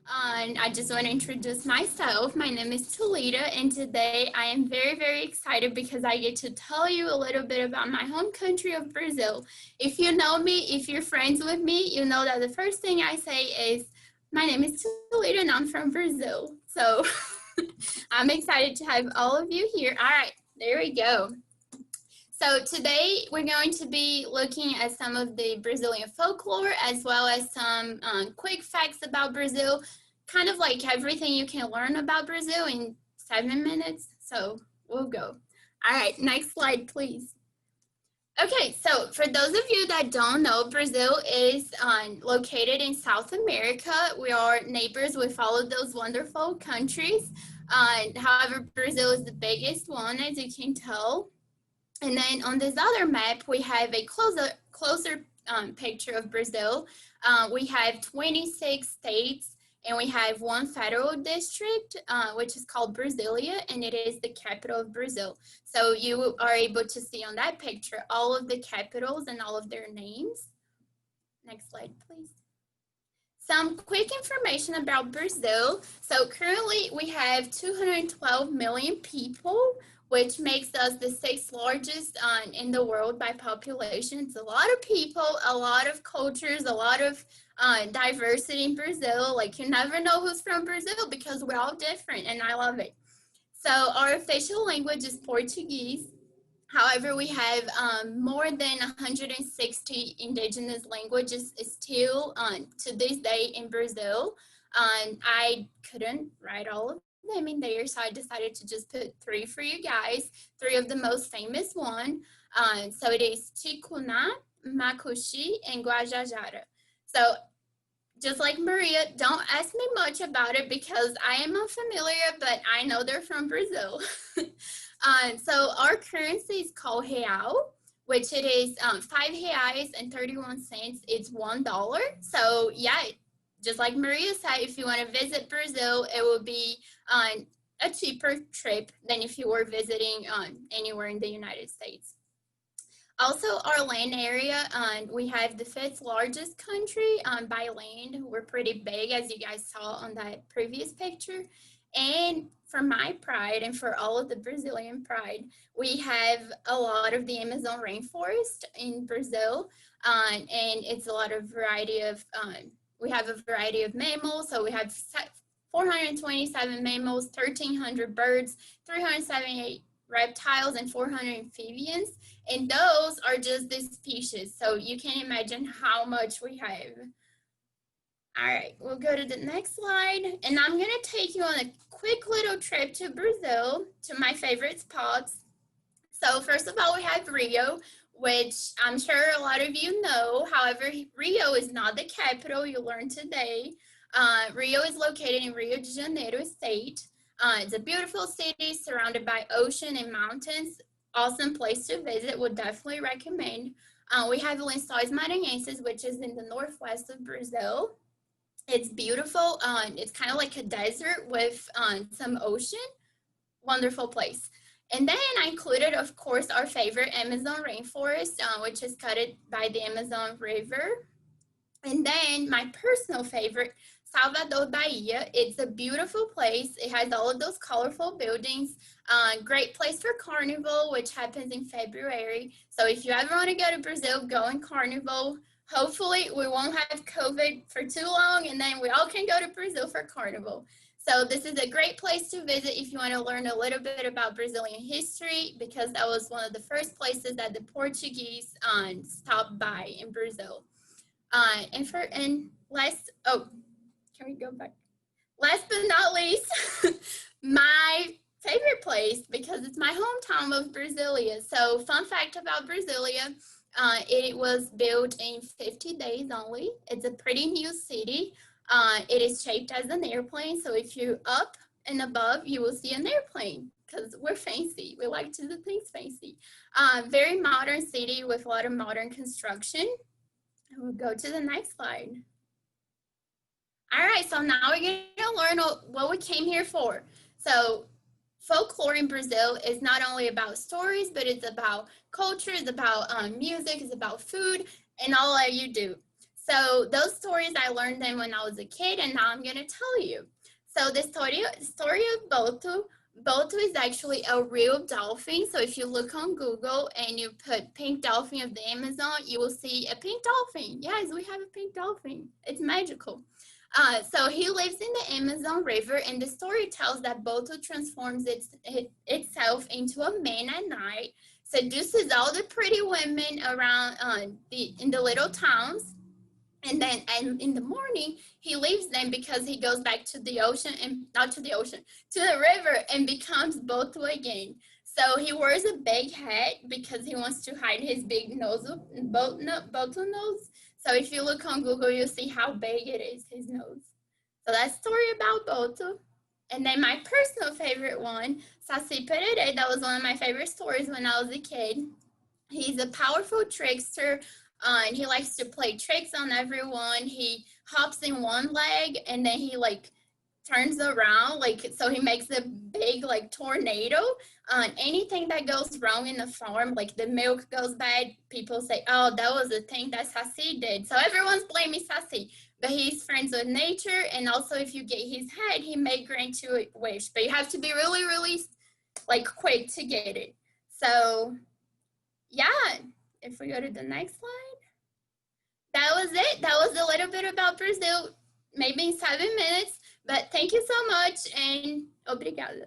And I just want to introduce myself. My name is Talita, and today I am very, very excited because I get to tell you a little bit about my home country of Brazil. If you know me, if you're friends with me, you know that the first thing I say is, my name is Talita and I'm from Brazil. So I'm excited to have all of you here. All right, there we go. So today we're going to be looking at some of the Brazilian folklore as well as some quick facts about Brazil, kind of like everything you can learn about Brazil in 7 minutes. So we'll go. All right, next slide, please. Okay, so for those of you that don't know, Brazil is located in South America. We are neighbors with all of those wonderful countries. However, Brazil is the biggest one, as you can tell. And then on this other map, we have a closer picture of Brazil. We have 26 states, and we have one federal district, which is called Brasilia, and it is the capital of Brazil. So you are able to see on that picture all of the capitals and all of their names. Next slide, please. Some quick information about Brazil. So currently we have 212 million people, which makes us the sixth largest in the world by population. It's a lot of people, a lot of cultures, a lot of diversity in Brazil. Like, you never know who's from Brazil because we're all different, and I love it. So our official language is Portuguese. However, we have more than 160 indigenous languages still to this day in Brazil. I couldn't write all of them in there, so I decided to just put three for you guys, three of the most famous one. So it is Ticuna, Macuxi, and Guajajara. So just like Maria, don't ask me much about it because I am unfamiliar, but I know they're from Brazil. So our currency is called real, which it is 5 reais and 31 cents. It's $1. So yeah, just like Maria said, if you want to visit Brazil, it will be a cheaper trip than if you were visiting anywhere in the United States. Also, our land area, we have the fifth largest country by land. We're pretty big, as you guys saw on that previous picture. And for my pride and for all of the Brazilian pride, we have a lot of the Amazon rainforest in Brazil. And it's a lot of variety of, we have a variety of mammals. So we have 427 mammals, 1,300 birds, 378 reptiles, and 400 amphibians. And those are just the species. So you can imagine how much we have. All right, we'll go to the next slide. And I'm going to take you on a quick little trip to Brazil, to my favorite spots. So first of all, we have Rio, which I'm sure a lot of you know. However, Rio is not the capital. You learned today. Rio is located in Rio de Janeiro state. It's a beautiful city surrounded by ocean and mountains. Awesome place to visit, would definitely recommend. We have Lençóis Maranhenses, which is in the northwest of Brazil. It's beautiful. It's kind of like a desert with some ocean. Wonderful place. And then I included, of course, our favorite Amazon rainforest, which is cut by the Amazon River. And then my personal favorite, Salvador, Bahia. It's a beautiful place. It has all of those colorful buildings. Great place for Carnival, which happens in February. So if you ever want to go to Brazil, go in Carnival. Hopefully we won't have COVID for too long, and then we all can go to Brazil for Carnival. So this is a great place to visit if you want to learn a little bit about Brazilian history, because that was one of the first places that the Portuguese stopped by in Brazil. Can we go back? Last but not least, my favorite place, because it's my hometown of Brasilia. So fun fact about Brasilia, it was built in 50 days only. It's a pretty new city. It is shaped as an airplane. So if you're up and above, you will see an airplane because we're fancy. We like to do things fancy. Very modern city with a lot of modern construction. We'll go to the next slide. All right, so now we're going to learn what we came here for. So folklore in Brazil is not only about stories, but it's about culture, it's about music, it's about food, and all that you do. So those stories, I learned them when I was a kid, and now I'm going to tell you. So the story of Boto is actually a real dolphin. So if you look on Google and you put pink dolphin of the Amazon, you will see a pink dolphin. Yes, we have a pink dolphin. It's magical. So he lives in the Amazon River, and the story tells that Boto transforms itself into a man at night, seduces all the pretty women around in the little towns, and then and in the morning he leaves them because he goes back to the ocean, and not to the ocean, to the river, and becomes Boto again. So he wears a big hat because he wants to hide his big nose, Boto nose. So if you look on Google, you'll see how big it is, his nose. So that's story about Boto. And then my personal favorite one, Saci Perere, that was one of my favorite stories when I was a kid. He's a powerful trickster, and he likes to play tricks on everyone. He hops in one leg, and then he like turns around, like, so he makes a big like tornado. Anything that goes wrong in the farm, like the milk goes bad, people say, oh, that was a thing that Saci did. So everyone's blaming Saci, but he's friends with nature, and also if you get his head, he may grant you a wish, but you have to be really, really like quick to get it. So yeah, if we go to the next slide, that was it. That was a little bit about Brazil, maybe in 7 minutes, but thank you so much, and obrigada.